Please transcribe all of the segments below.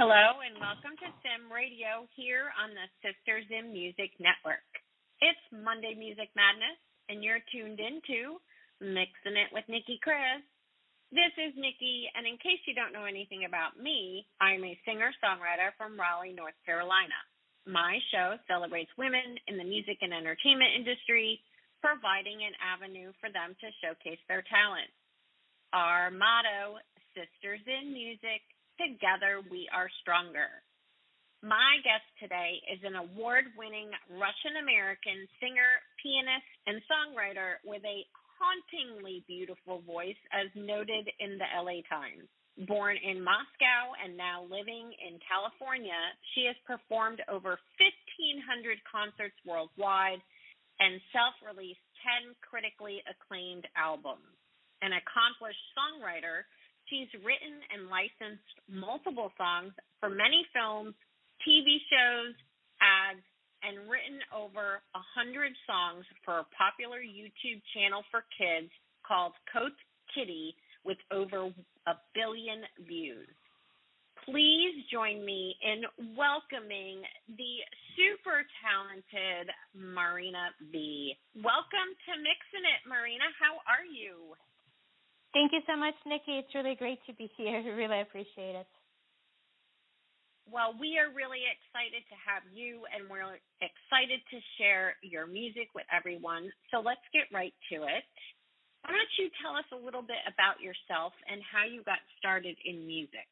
Hello and welcome to Sim Radio here on the Sisters in Music Network. It's Monday Music Madness and you're tuned into Mixing It with Nicki Kris. This is Nicki, and in case you don't know anything about me, I'm a singer-songwriter from Raleigh, North Carolina. My show celebrates women in the music and entertainment industry, providing an avenue for them to showcase their talent. Our motto, Sisters in Music, together we are stronger. My guest today is an award-winning Russian-American singer, pianist, and songwriter with a hauntingly beautiful voice, as noted in the LA Times. Born in Moscow and now living in California, she has performed over 1,500 concerts worldwide and self-released 10 critically acclaimed albums. An accomplished songwriter, she's written and licensed multiple songs for many films, TV shows, ads, and written over 100 songs for a popular YouTube channel for kids called Coat Kitty with over 1 billion views. Please join me in welcoming the super talented Marina V. Welcome to Mixin' It, Marina. How are you? Thank you so much, Nicki. It's really great to be here. I really appreciate it. Well, we are really excited to have you, and we're excited to share your music with everyone. So let's get right to it. Why don't you tell us a little bit about yourself and how you got started in music?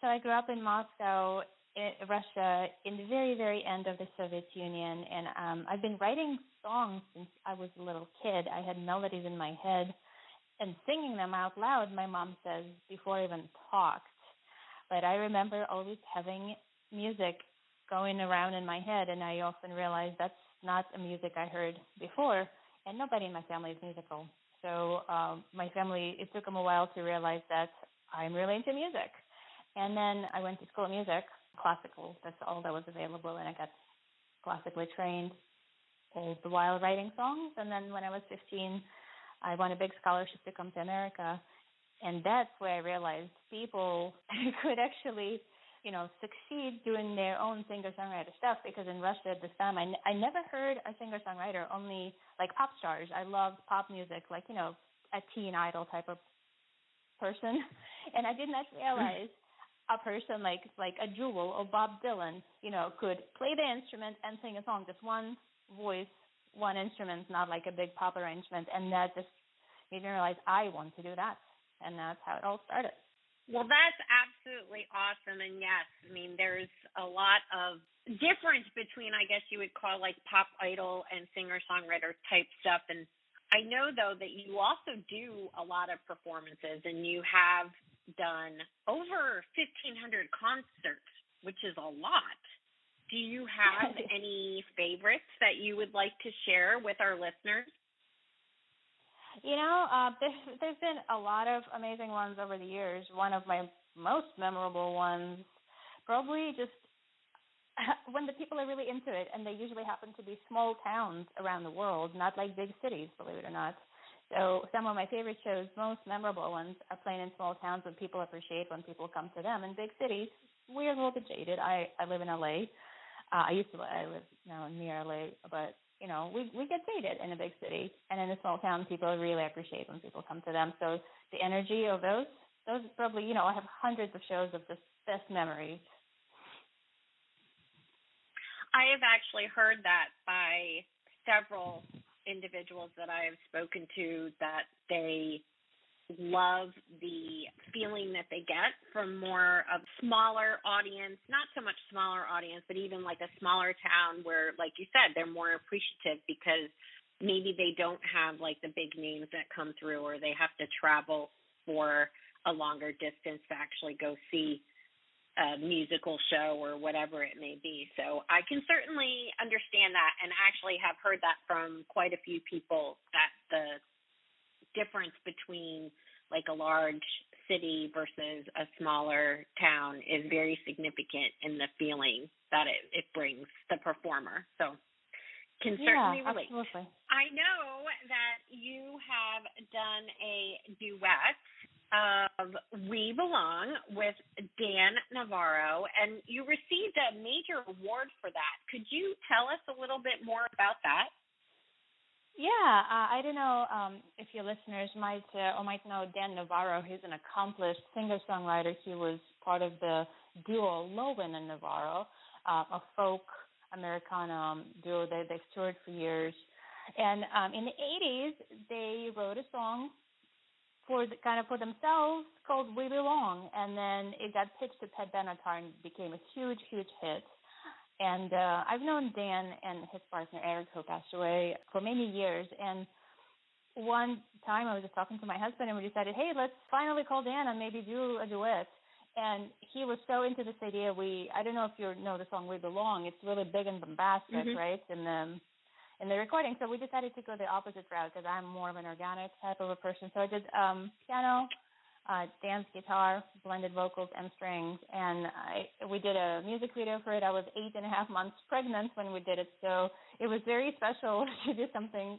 So I grew up in Moscow, Russia, in the very, very end of the Soviet Union, and I've been writing songs since I was a little kid. I had melodies in my head and singing them out loud, my mom says, before I even talked. But I remember always having music going around in my head, and I often realized that's not a music I heard before, and nobody in my family is musical. So my family, it took them a while to realize that I'm really into music. And then I went to school of music, classical, that's all that was available, and I got classically trained all the while writing songs. And then when I was 15, I won a big scholarship to come to America, and that's where I realized people could actually, succeed doing their own singer-songwriter stuff, because in Russia at this time, I never heard a singer-songwriter, only like pop stars. I loved pop music, like, a teen idol type of person, and I did not realize a person like a Jewel or Bob Dylan, could play the instrument and sing a song, just one voice, one instrument, not like a big pop arrangement, and that just made me realize I want to do that, and that's how it all started. Well, that's absolutely awesome, and yes, I mean, there's a lot of difference between, I guess you would call, like, pop idol and singer-songwriter type stuff, and I know, though, that you also do a lot of performances, and you have done over 1,500 concerts, which is a lot. Do you have any favorites that you would like to share with our listeners? There's been a lot of amazing ones over the years. One of my most memorable ones, probably just when the people are really into it, and they usually happen to be small towns around the world, not like big cities, believe it or not. So some of my favorite shows, most memorable ones, are playing in small towns that people appreciate when people come to them. In big cities, we're a little bit jaded. I live in LA. I live now near LA, but, we get dated in a big city. And in a small town, people really appreciate when people come to them. So the energy of those probably, I have hundreds of shows of just best memories. I have actually heard that by several individuals that I have spoken to, that they love the feeling that they get from more of smaller audience, not so much smaller audience, but even like a smaller town where, like you said, they're more appreciative because maybe they don't have like the big names that come through, or they have to travel for a longer distance to actually go see a musical show or whatever it may be. So I can certainly understand that, and actually have heard that from quite a few people, that the difference between like a large city versus a smaller town is very significant in the feeling that it brings the performer. So can certainly relate. Absolutely. I know that you have done a duet of We Belong with Dan Navarro, and you received a major award for that. Could you tell us a little bit more about that? Yeah, I don't know if your listeners might know Dan Navarro. He's an accomplished singer-songwriter. He was part of the duo Lowen and Navarro, a folk Americana duo. They've toured for years. And in the 80s, they wrote a song for themselves called We Belong. And then it got pitched to Pat Benatar and became a huge, huge hit. And I've known Dan and his partner, Eric, who passed away, for many years. And one time I was just talking to my husband, and we decided, hey, let's finally call Dan and maybe do a duet. And he was so into this idea. I don't know if you know the song We Belong. It's really big and bombastic, right, in the recording. So we decided to go the opposite route because I'm more of an organic type of a person. So I did piano, Dan's guitar, blended vocals and strings, and we did a music video for it. I was 8.5 months pregnant when we did it, so it was very special to do something,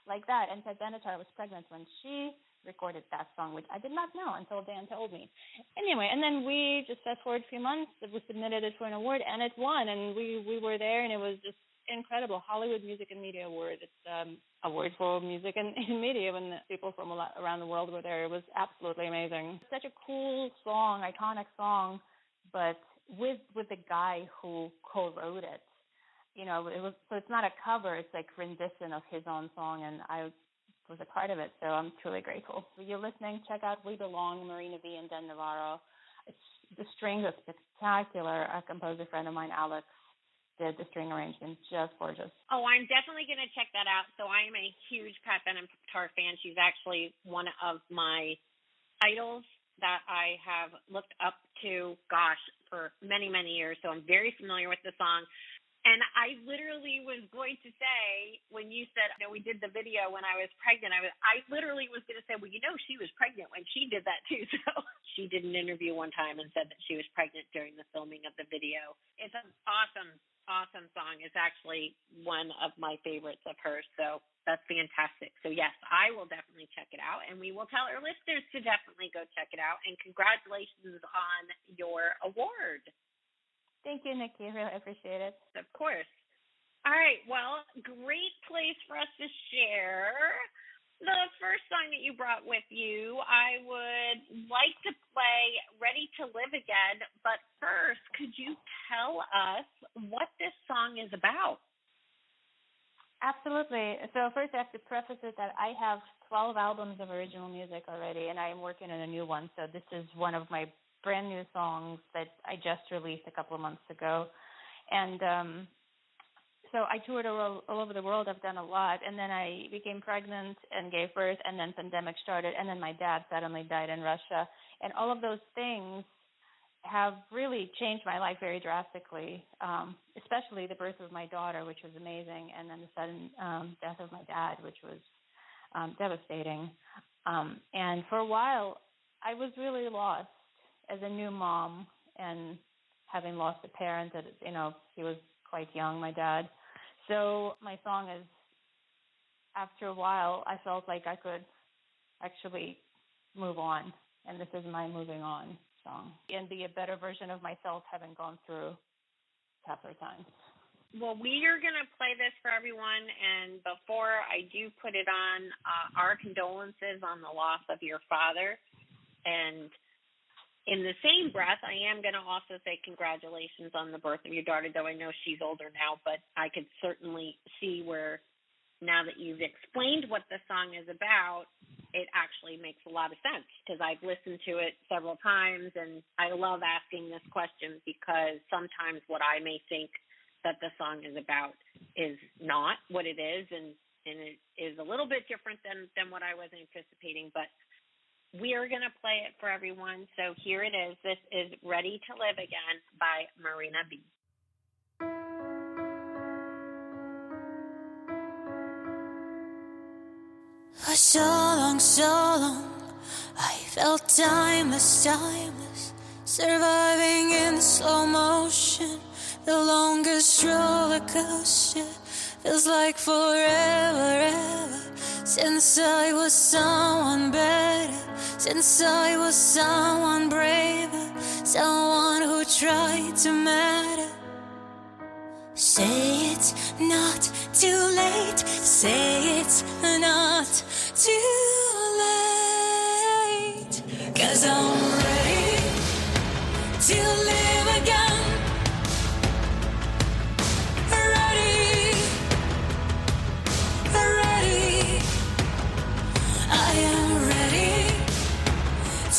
like that. And Pat Benatar was pregnant when she recorded that song, which I did not know until Dan told me. Anyway, and then we just fast forward a few months, we submitted it for an award, and it won, and we were there, and it was just incredible. Hollywood Music and Media Award. It's award for music and media, when people from around the world were there. It was absolutely amazing. Such a cool song, iconic song, but with the guy who co-wrote it. So it's not a cover, it's like rendition of his own song, and I was a part of it, so I'm truly grateful. If you're listening, check out We Belong, Marina V and Dan Navarro. The strings are spectacular. A composer friend of mine, Alex, did the string arrangement, just gorgeous. Oh, I'm definitely going to check that out. So I am a huge Pat Benatar fan. She's actually one of my idols that I have looked up to, for many, many years. So I'm very familiar with the song. And I literally was going to say, when you said, we did the video when I was pregnant, I literally was going to say, well, she was pregnant when she did that too. So she did an interview one time and said that she was pregnant during the filming of the video. It's an awesome song. It's actually one of my favorites of hers. So that's fantastic. So yes, I will definitely check it out, and we will tell our listeners to definitely go check it out. And congratulations on your award. Thank you, Nikki. I really appreciate it. Of course. All right. Well, great place for us to share the first song that you brought with you. I would like to play Ready to Live Again, but first, could you tell us what this song is about? Absolutely. So first I have to preface it that I have 12 albums of original music already, and I am working on a new one. So this is one of my brand new songs that I just released a couple of months ago. And so I toured all over the world. I've done a lot. And then I became pregnant and gave birth, and then pandemic started, and then my dad suddenly died in Russia. And all of those things have really changed my life very drastically, especially the birth of my daughter, which was amazing, and then the sudden death of my dad, which was devastating. And for a while, I was really lost as a new mom, and having lost a parent that, he was quite young, my dad. So my song is, after a while, I felt like I could actually move on, and this is my moving on song, and be a better version of myself having gone through tougher times. Well, we are going to play this for everyone, and before I do put it on, our condolences on the loss of your father, and in the same breath, I am going to also say congratulations on the birth of your daughter, though I know she's older now, but I could certainly see where, now that you've explained what the song is about, it actually makes a lot of sense, because I've listened to it several times, and I love asking this question, because sometimes what I may think that the song is about is not what it is, and it is a little bit different than what I was anticipating, but we are going to play it for everyone. So here it is. This is Ready to Live Again by Marina V. For so long, I felt timeless, surviving in slow motion. The longest roller coaster feels like forever, since I was someone better, since I was someone braver, someone who tried to matter. Say it's not too late, say it's not too late, 'cause I'm ready to live again. Ready, ready, I am ready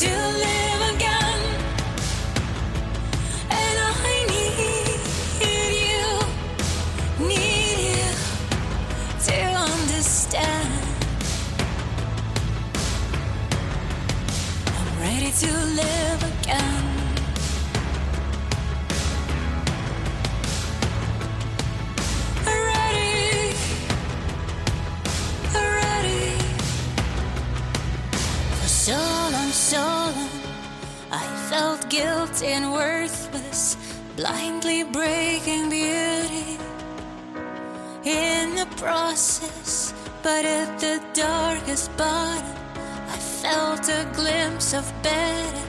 to live again. And I need you to understand. I'm ready to live again. Ready, ready. For so long, I felt guilty and worthless, blindly breaking beauty in the process. But at the darkest bottom, I felt a glimpse of better,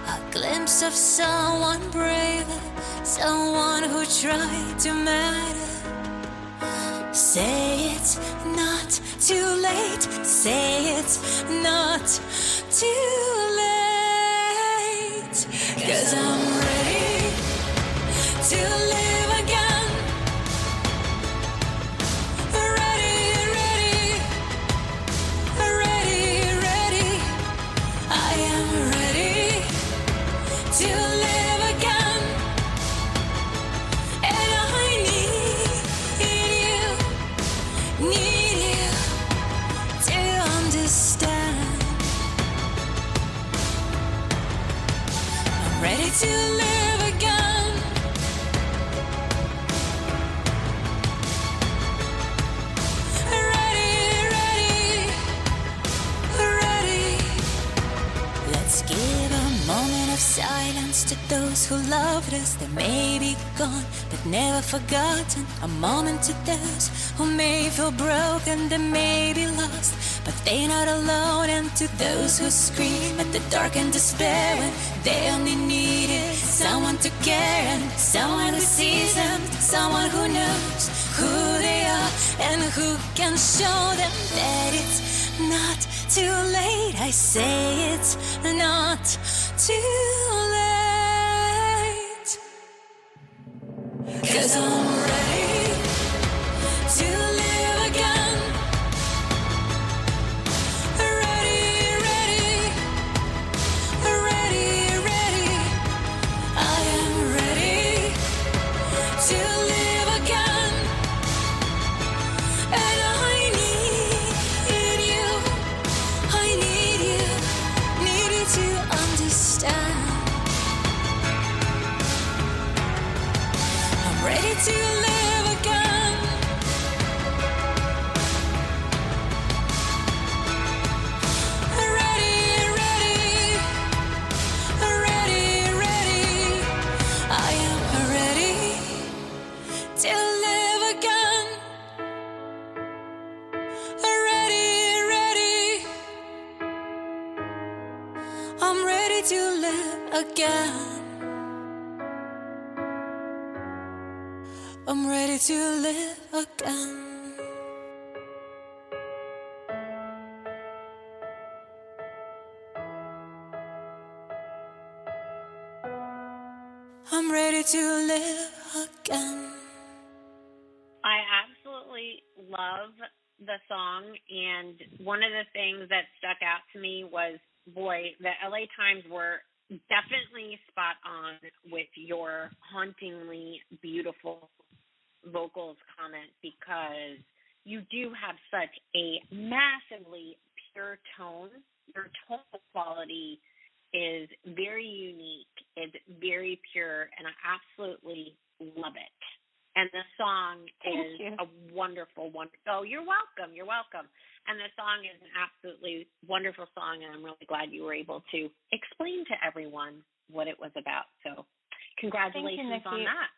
a glimpse of someone braver, someone who tried to matter. Say it's not too late, say it's not too late, 'cause I'm ready to live again. Ready, ready, ready, ready, I am ready to live again. And I need you to understand. I'm ready to live again. Ready, ready, ready. Let's give a moment of silence to those who loved us. They may be gone, but never forgotten. A moment to those who may feel broken, they may be lost, but they're not alone. And to those who scream at the dark and despair when they only needed someone to care, and someone who sees them, someone who knows who they are, and who can show them that it's not too late. I say it's not too late, 'cause I'm ready to live again. Ready, ready, ready, ready, I am ready to live again. And I need you to understand. I'm ready to live again. Ready, ready, ready, ready, I am ready to live again. Ready, ready, I'm ready to live again. I'm ready to live again. I'm ready to live again. I absolutely love the song, and one of the things that stuck out to me was, boy, the LA Times were definitely spot on with your hauntingly beautiful vocals comment, because you do have such a massively pure tone. Your tone quality is very unique. It's very pure, and I absolutely love it. And the song is a wonderful one. Oh, you're welcome. You're welcome. And the song is an absolutely wonderful song, and I'm really glad you were able to explain to everyone what it was about. So congratulations on that.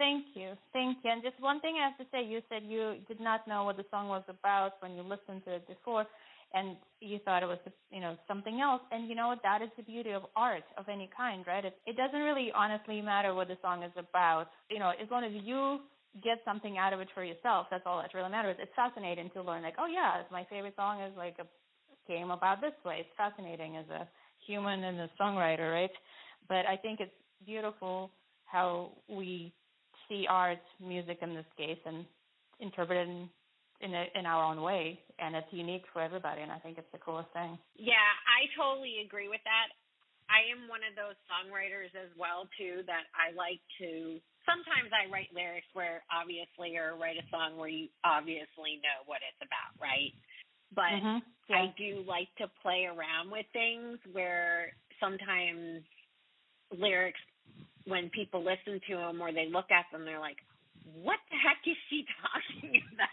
Thank you. And just one thing I have to say, you said you did not know what the song was about when you listened to it before, and you thought it was, something else. And you know what? That is the beauty of art of any kind, right? It doesn't really honestly matter what the song is about. As long as you get something out of it for yourself, that's all that really matters. It's fascinating to learn, like, oh yeah, my favorite song is came about this way. It's fascinating as a human and a songwriter, right? But I think it's beautiful how we see art, music in this case, and interpret it in our own way, and it's unique for everybody, and I think it's the coolest thing. Yeah, I totally agree with that. I am one of those songwriters as well, too, that I like to, sometimes I write lyrics where obviously, or write a song where you obviously know what it's about, right? But yeah. I do like to play around with things where sometimes lyrics, when people listen to them or they look at them, they're like, what the heck is she talking about?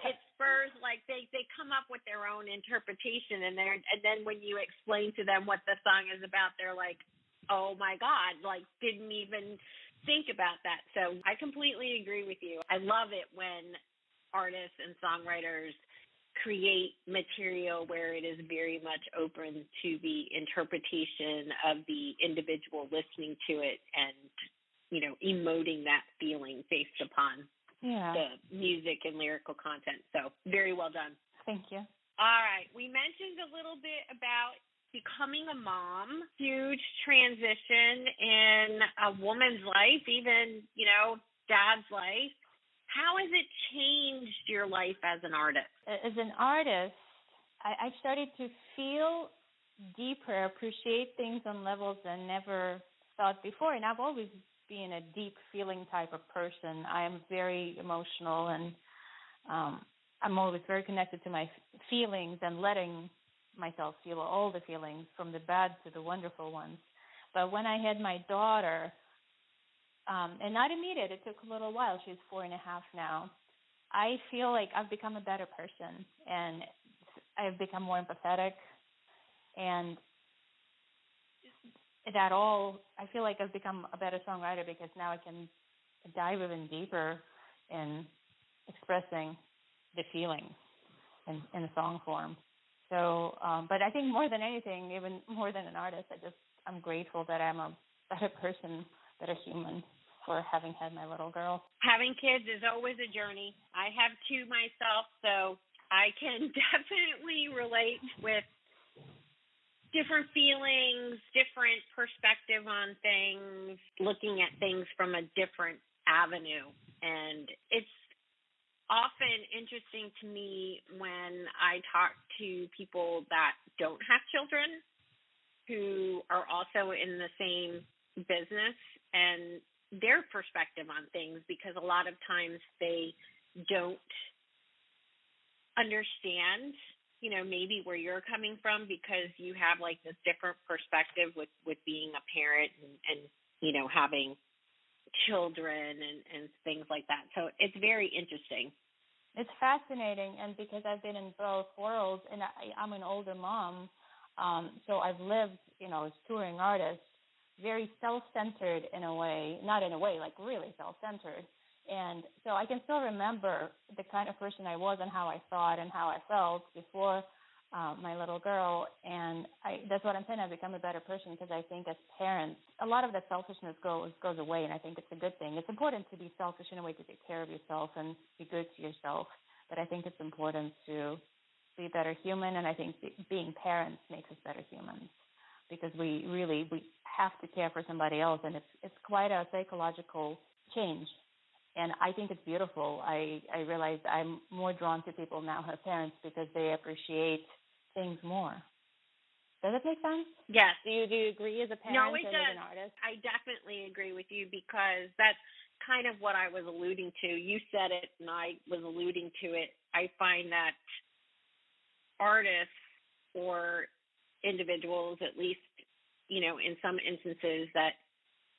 It spurs, they come up with their own interpretation, and then when you explain to them what the song is about, they're like, oh my God, didn't even think about that. So I completely agree with you. I love it when artists and songwriters create material where it is very much open to the interpretation of the individual listening to it and, emoting that feeling based upon the music and lyrical content. So very well done. Thank you. All right. We mentioned a little bit about becoming a mom, huge transition in a woman's life, even, dad's life. How has it changed your life as an artist? As an artist, I started to feel deeper, appreciate things on levels I never thought before. And I've always been a deep feeling type of person. I am very emotional, and I'm always very connected to my feelings and letting myself feel all the feelings, from the bad to the wonderful ones. But when I had my daughter, and not immediate, it took a little while. She's 4.5 now. I feel like I've become a better person, and I've become more empathetic, and I feel like I've become a better songwriter because now I can dive even deeper in expressing the feelings in a song form. So, but I think more than anything, even more than an artist, I'm grateful that I'm a better person, better human, for having had my little girl. Having kids is always a journey. I have 2 myself, so I can definitely relate with different feelings, different perspective on things, looking at things from a different avenue. And it's often interesting to me when I talk to people that don't have children who are also in the same business and their perspective on things, because a lot of times they don't understand, maybe where you're coming from, because you have this different perspective with being a parent and having children and things like that. So it's very interesting. It's fascinating, and because I've been in both worlds, and I'm an older mom, so I've lived, as touring artist, very self-centered in a way, not in a way, really self-centered. And so I can still remember the kind of person I was and how I thought and how I felt before my little girl. And that's what I'm saying. I've become a better person because I think as parents, a lot of that selfishness goes away, and I think it's a good thing. It's important to be selfish in a way to take care of yourself and be good to yourself, but I think it's important to be a better human, and I think being parents makes us better humans, because we have to care for somebody else, and it's quite a psychological change. And I think it's beautiful. I realize I'm more drawn to people now who are parents because they appreciate things more. Does it make sense? Yes. Do you agree as a parent and as an artist? I definitely agree with you, because that's kind of what I was alluding to. You said it, and I was alluding to it. I find that artists or individuals, at least, in some instances, that,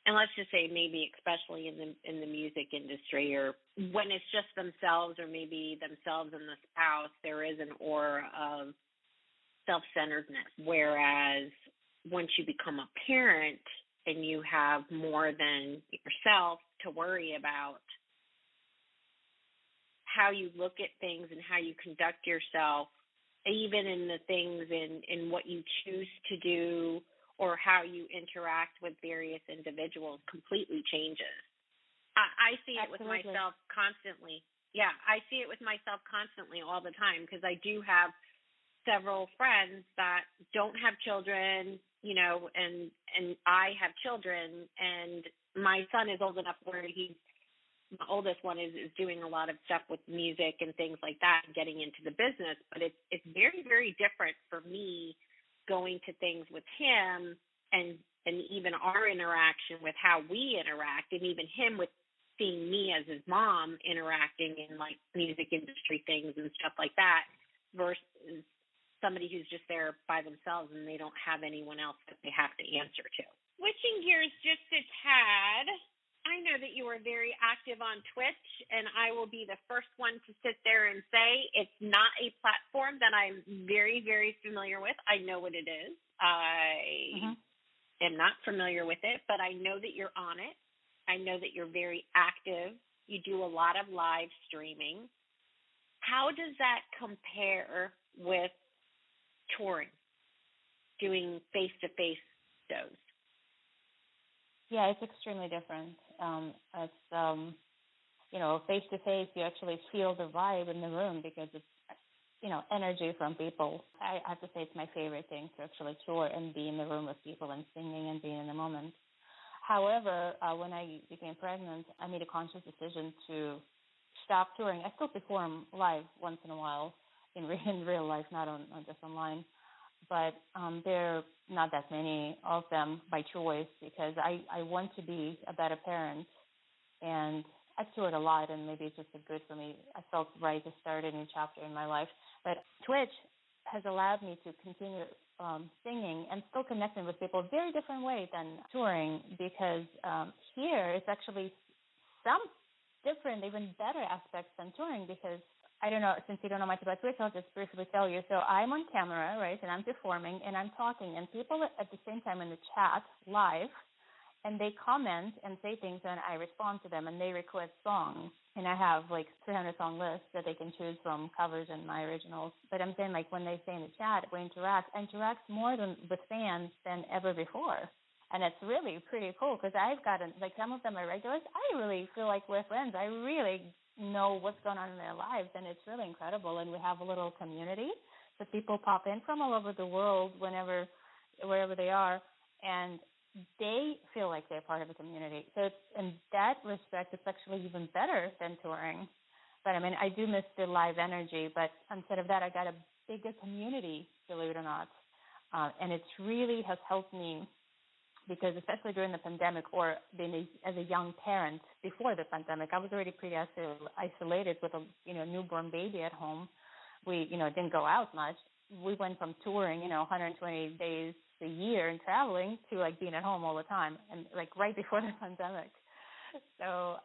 and let's just say maybe especially in the music industry, or when it's just themselves or maybe themselves and the spouse, there is an aura of self-centeredness. Whereas once you become a parent and you have more than yourself to worry about how you look at things and how you conduct yourself, even in the things in what you choose to do or how you interact with various individuals completely changes. I see it with myself constantly. Yeah, I see it with myself constantly all the time because I do have several friends that don't have children, you know, and I have children, and my son is old enough where my oldest one is doing a lot of stuff with music and things like that and getting into the business, but it's very, very different for me going to things with him and even our interaction with how we interact, and even him with seeing me as his mom interacting in like music industry things and stuff like that versus somebody who's just there by themselves and they don't have anyone else that they have to answer to. Switching gears just a tad, I know that you are very active on Twitch, and I will be the first one to sit there and say it's not a platform that I'm very, very familiar with. I know what it is. I am not familiar with it, but I know that you're on it. I know that you're very active. You do a lot of live streaming. How does that compare with touring, doing face-to-face shows? Yeah, it's extremely different. It's you know, face-to-face, you actually feel the vibe in the room because it's, you know, energy from people. I have to say it's my favorite thing to actually tour and be in the room with people and singing and being in the moment. However, when I became pregnant, I made a conscious decision to stop touring. I still perform live once in a while in real life, not just online. But there are not that many of them by choice because I want to be a better parent. And I've toured a lot, and maybe it's just good for me. I felt right to start a new chapter in my life. But Twitch has allowed me to continue singing and still connecting with people a very different way than touring because here it's actually some different, even better aspects than touring because I don't know, since you don't know much about Twitch, I'll just briefly tell you. So I'm on camera, right, and I'm performing and I'm talking, and people at the same time in the chat live, and they comment and say things, and I respond to them, and they request songs. And I have like 300 song lists that they can choose from, covers and my originals. But I'm saying, like, when they say in the chat, we interact more with fans than ever before. And it's really pretty cool because I've gotten, like, some of them are regulars. I really feel like we're friends. I really know what's going on in their lives, and it's really incredible. And we have a little community that people pop in from all over the world wherever they are, and they feel like they're part of a community. So it's, in that respect, it's actually even better than touring. But, I mean, I do miss the live energy, but instead of that, I got a bigger community, believe it or not. And it really has helped me because especially during the pandemic or being as a young parent before the pandemic, I was already pretty isolated with a newborn baby at home. We, didn't go out much. We went from touring, 120 days a year and traveling to like being at home all the time and like right before the pandemic. So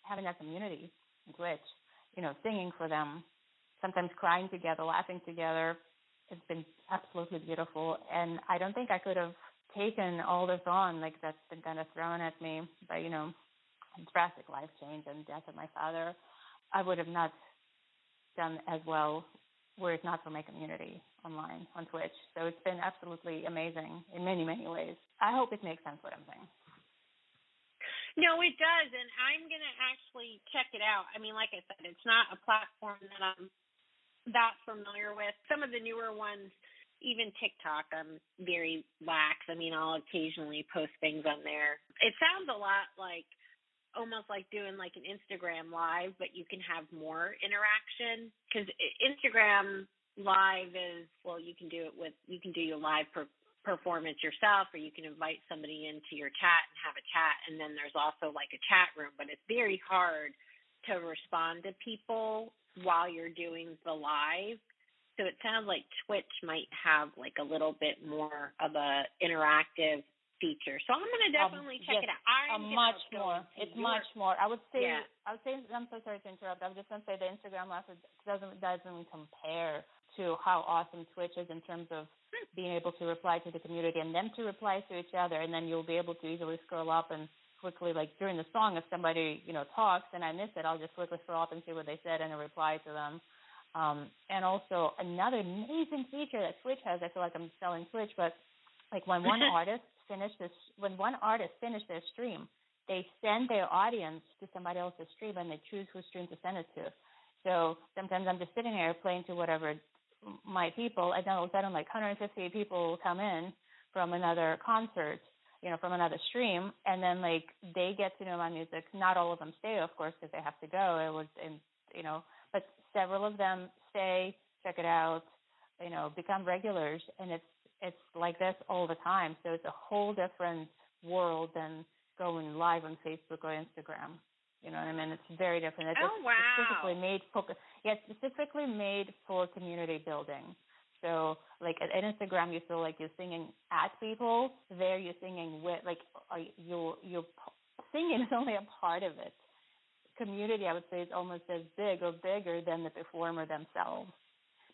having that community in Twitch, singing for them, sometimes crying together, laughing together, it's been absolutely beautiful. And I don't think I could have taken all this on, like that's been kind of thrown at me by, drastic life change and death of my father. I would have not done as well were it not for my community online on Twitch. So it's been absolutely amazing in many, many ways. I hope it makes sense what I'm saying. No, it does, and I'm going to actually check it out. I mean, like I said, it's not a platform that I'm that familiar with. Some of the newer ones, even TikTok, I'm very lax. I mean, I'll occasionally post things on there. It sounds a lot like almost like doing like an Instagram live, but you can have more interaction because Instagram live is, well, you can do your live performance yourself, or you can invite somebody into your chat and have a chat, and then there's also like a chat room, but it's very hard to respond to people while you're doing the live. So it sounds like Twitch might have like a little bit more of a interactive feature. So I'm going to definitely check it out. Much more. It's much more. I would say, I'm so sorry to interrupt. I was just going to say the Instagram live doesn't compare to how awesome Twitch is in terms of being able to reply to the community and them to reply to each other, and then you'll be able to easily scroll up and quickly, like during the song, if somebody, talks and I miss it, I'll just quickly scroll up and see what they said and reply to them. And also another amazing feature that Twitch has, I feel like I'm selling Twitch, but like when one artist finishes their stream, they send their audience to somebody else's stream and they choose whose stream to send it to. So sometimes I'm just sitting here playing to whatever my people, and then all of a sudden like 150 people come in from another concert, from another stream, and then like they get to know my music. Not all of them stay, of course, because they have to go. But several of them stay, check it out, become regulars, and it's like this all the time. So it's a whole different world than going live on Facebook or Instagram. You know what I mean? It's very different. It's specifically made for community building. So, like at Instagram, you feel like you're singing at people. There, you're singing with, like, you're singing is only a part of it. Community, I would say, is almost as big or bigger than the performer themselves,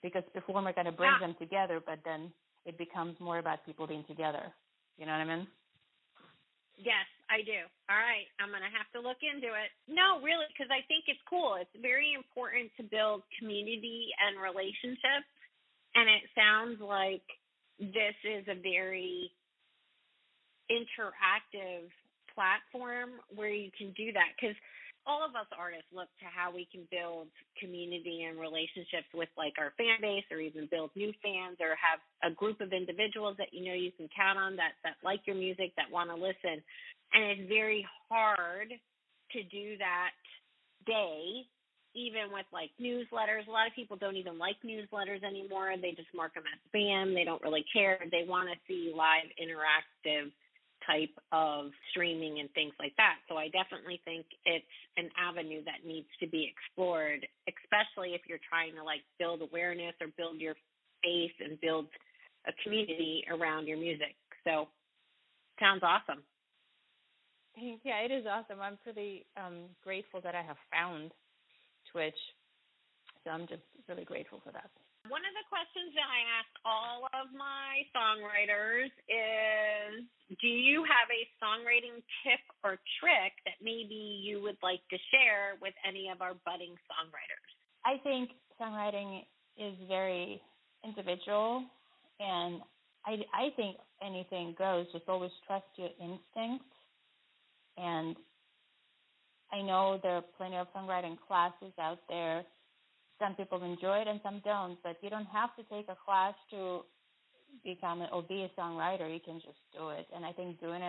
because the performer kind of brings them together, but then it becomes more about people being together. You know what I mean? Yes, I do. All right, I'm going to have to look into it. No, really, because I think it's cool. It's very important to build community and relationships, and it sounds like this is a very interactive platform where you can do that, because all of us artists look to how we can build community and relationships with like our fan base, or even build new fans, or have a group of individuals that you can count on that like your music, that want to listen. And it's very hard to do that day, even with like newsletters. A lot of people don't even like newsletters anymore. They just mark them as spam. They don't really care. They want to see live interactive type of streaming and things like that. So I definitely think it's an avenue that needs to be explored, especially if you're trying to like build awareness or build your base and build a community around your music. So sounds awesome. Yeah, it is awesome. I'm pretty grateful that I have found Twitch. So I'm just really grateful for that. One of the questions that I ask all of my songwriters is, do you have a songwriting tip or trick that maybe you would like to share with any of our budding songwriters? I think songwriting is very individual, and I think anything goes. Just always trust your instincts. And I know there are plenty of songwriting classes out there. Some people enjoy it and some don't, but you don't have to take a class to become or be a songwriter. You can just do it. And I think doing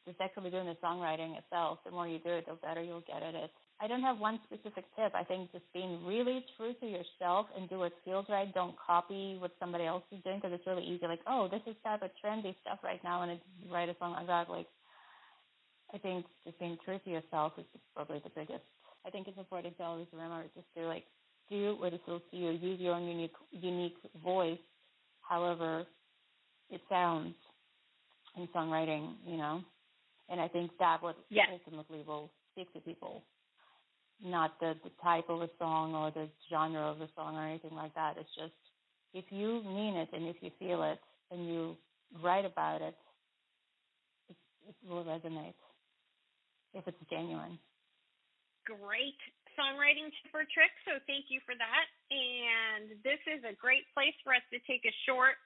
the songwriting itself, the more you do it, the better you'll get at it. I don't have one specific tip. I think just being really true to yourself and do what feels right. Don't copy what somebody else is doing, because it's really easy. Like, oh, this is type of trendy stuff right now, and write a song like that. Like, I think just being true to yourself is probably the biggest. I think it's important to always remember just to like do what it feels to you. Use your own unique voice, however it sounds in songwriting, And I think that what ultimately will speak to people, not the type of a song or the genre of a song or anything like that. It's just if you mean it and if you feel it and you write about it, it will resonate if it's genuine. Great songwriting tip or trick, so thank you for that. And this is a great place for us to take a short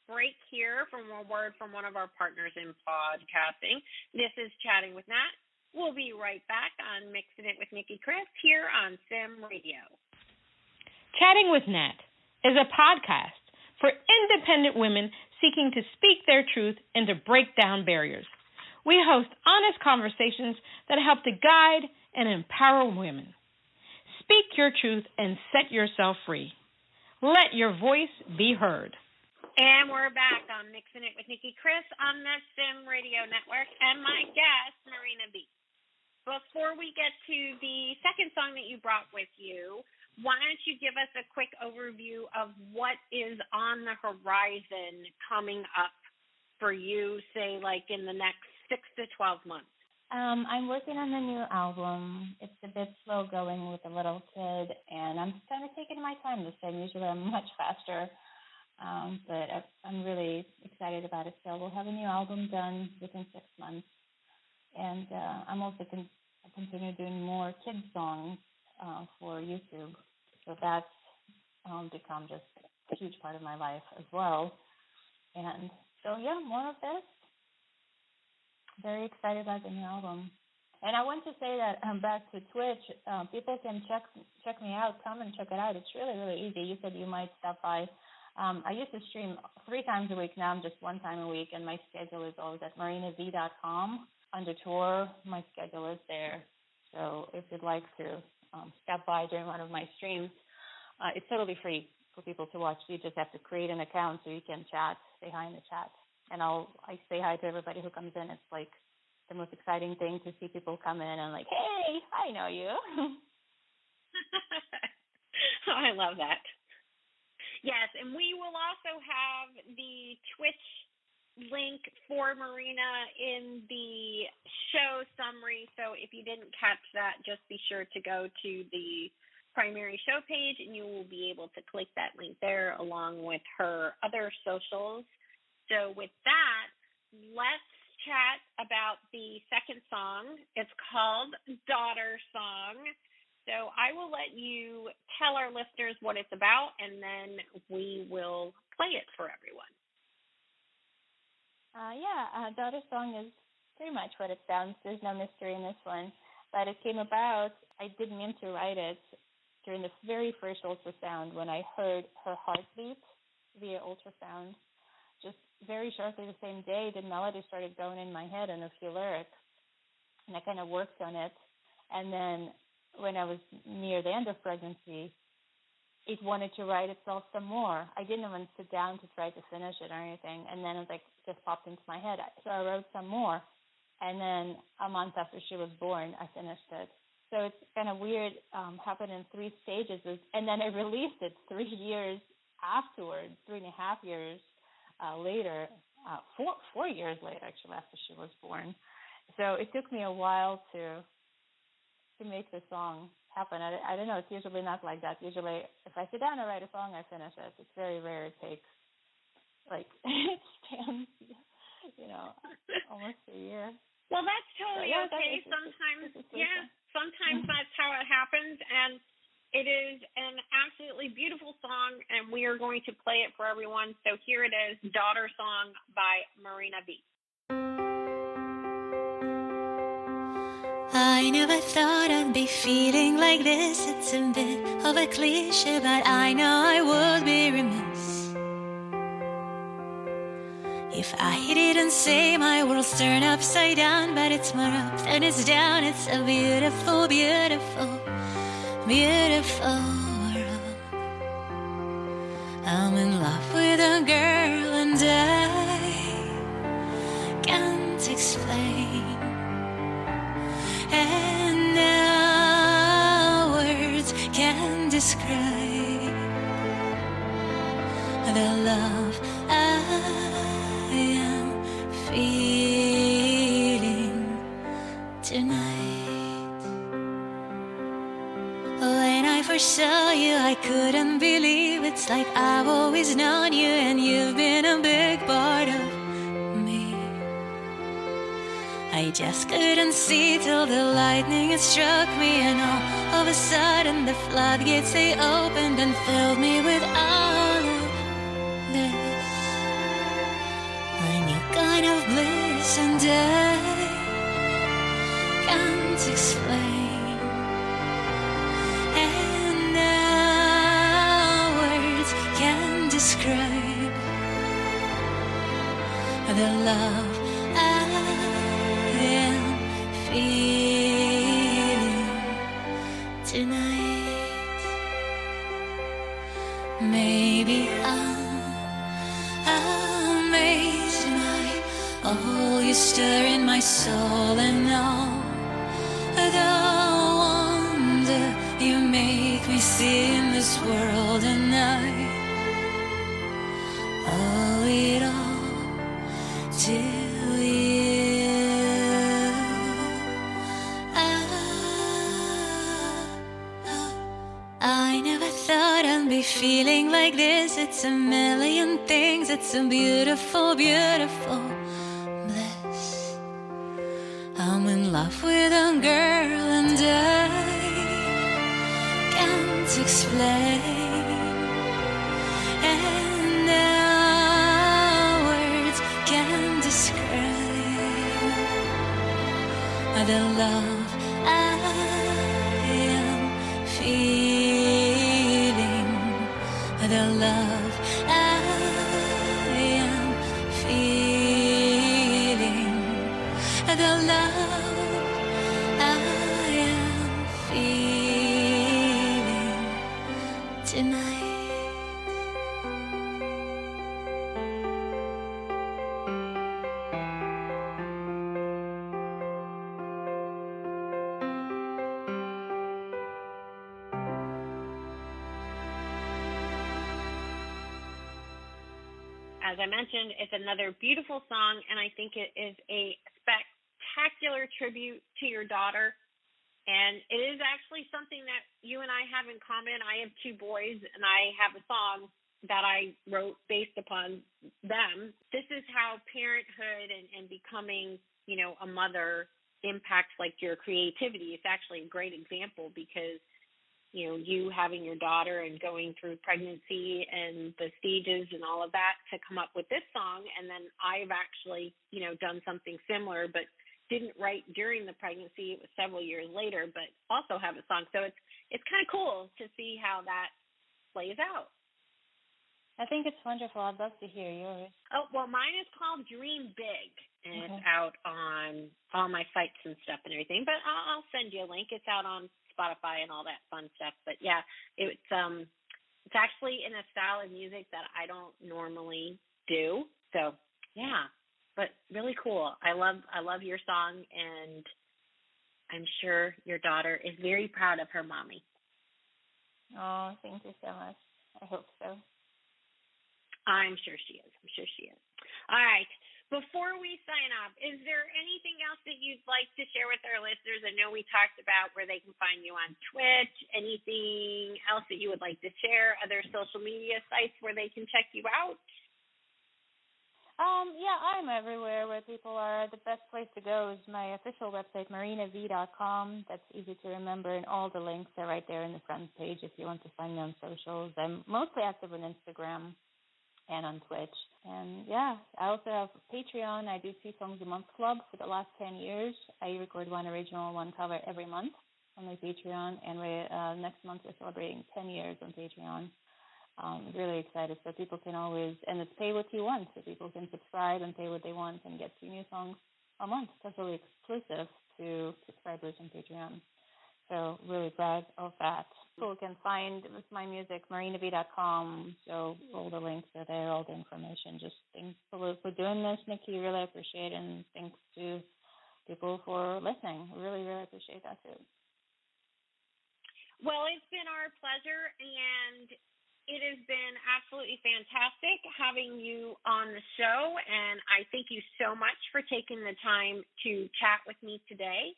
break here from a word from one of our partners in podcasting. This is Chatting with Nat. We'll be right back on Mixing It with Nicki Kris here on Sim Radio. Chatting with Nat is a podcast for independent women seeking to speak their truth and to break down barriers. We host honest conversations that help to guide and empower women. Speak your truth and set yourself free. Let your voice be heard. And we're back on Mixing It with Nicki Kris on the Sim Radio Network, and my guest, Marina V. Before we get to the second song that you brought with you, why don't you give us a quick overview of what is on the horizon coming up for you, say, like in the next 6 to 12 months? I'm working on a new album. It's a bit slow going with a little kid, and I'm kind of taking my time this time. Usually I'm much faster, but I'm really excited about it. So we'll have a new album done within 6 months, And I'm also continue doing more kids songs for YouTube. So that's become just a huge part of my life as well. And so, yeah, more of this. Very excited about the new album. And I want to say that back to Twitch, people can check me out. Come and check it out. It's really, really easy. You said you might stop by. I used to stream 3 times a week. Now I'm just 1 time a week, and my schedule is always at marinav.com. Under tour, my schedule is there. So if you'd like to stop by during one of my streams, it's totally free for people to watch. You just have to create an account so you can chat, say hi in the chat. And I say hi to everybody who comes in. It's like the most exciting thing to see people come in and like, hey, I know you. Oh, I love that. Yes, and we will also have the Twitch link for Marina in the show summary. So if you didn't catch that, just be sure to go to the primary show page and you will be able to click that link there along with her other socials. So with that, let's chat about the second song. It's called Daughter Song. So I will let you tell our listeners what it's about, and then we will play it for everyone. Daughter Song is pretty much what it sounds. There's no mystery in this one. But it came about, I didn't mean to write it during the very first ultrasound when I heard her heartbeat via ultrasound. Just very shortly the same day, the melody started going in my head and a few lyrics. And I kind of worked on it. And then when I was near the end of pregnancy, it wanted to write itself some more. I didn't even sit down to try to finish it or anything. And then it was like, just popped into my head. So I wrote some more. And then a month after she was born, I finished it. So it's kind of weird, happened in 3 stages. And then I released it 3 years afterwards, 3.5 years later, 4 years later, actually, after she was born. So it took me a while to make the song happen. I don't know, it's usually not like that. Usually, if I sit down and write a song, I finish it. It's very rare it takes, it stands, almost a year. Well, that's totally okay. Sometimes that's how it happens, and it is an absolutely beautiful song, and we are going to play it for everyone. So here it is, Daughter Song by Marina V. I never thought I'd be feeling like this. It's a bit of a cliche, but I know I would be remiss if I didn't say my world's turned upside down. But it's more up than it's down. It's a beautiful, beautiful, beautiful world. I'm in love with a girl and I can't explain. And now words can describe the love I am feeling tonight. When I first saw you, I couldn't believe. It's like I've always known you, and you've been a big part of me. I just couldn't see till the lightning had struck me, and all of a sudden the floodgates they opened and filled me with all of this, a new kind of bliss, and I can't explain. And now words can describe the love I am feeling tonight. Maybe I'm amazed by all you stir in my soul, and all the wonder you make me see in this world, and I owe it all to you. I never thought I'd be feeling like this. It's a million things. It's a beautiful, beautiful bliss. I'm in love with a girl and I can't explain, and now words can't describe the love I am feeling, the love I am feeling, the love I am feeling tonight. As I mentioned, it's another beautiful song, and I think it is a spectacular tribute to your daughter. And it is actually something that you and I have in common. I have 2 boys, and I have a song that I wrote based upon them. This is how parenthood and becoming, a mother impacts like your creativity. It's actually a great example because you having your daughter and going through pregnancy and the stages and all of that to come up with this song. And then I've actually, done something similar, but didn't write during the pregnancy. It was several years later, but also have a song. So it's kind of cool to see how that plays out. I think it's wonderful. I'd love to hear yours. Oh, well, mine is called Dream Big, and It's out on all my sites and stuff and everything. But I'll send you a link. It's out on Spotify and all that fun stuff. But yeah, it's actually in a style of music that I don't normally do. So yeah, but really cool. I love your song, and I'm sure your daughter is very proud of her mommy. Oh, thank you so much. I hope so. I'm sure she is. All right. Before we sign off, is there anything else that you'd like to share with our listeners? I know we talked about where they can find you on Twitch. Anything else that you would like to share? Other social media sites where they can check you out? Yeah, I'm everywhere where people are. The best place to go is my official website, marinav.com. That's easy to remember, and all the links are right there in the front page if you want to find me on socials. I'm mostly active on Instagram and on Twitch. And yeah, I also have Patreon. I do 2 Songs a Month Club for the last 10 years. I record 1 original, 1 cover every month on my Patreon. And next month we're celebrating 10 years on Patreon. Really excited. So people can always, and it's pay what you want. So people can subscribe and pay what they want and get 2 new songs a month. That's really exclusive to subscribers on Patreon. So really proud of that. People can find my music, marinav.com. So all the links are there, all the information. Just thanks for doing this, Nikki. Really appreciate it. And thanks to people for listening. Really, really appreciate that too. Well, it's been our pleasure, and it has been absolutely fantastic having you on the show. And I thank you so much for taking the time to chat with me today.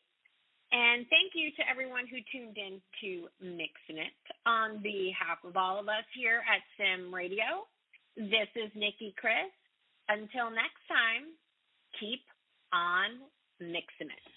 And thank you to everyone who tuned in to Mixin' It. On behalf of all of us here at Sim Radio, this is Nicki Kris. Until next time, keep on mixin' it.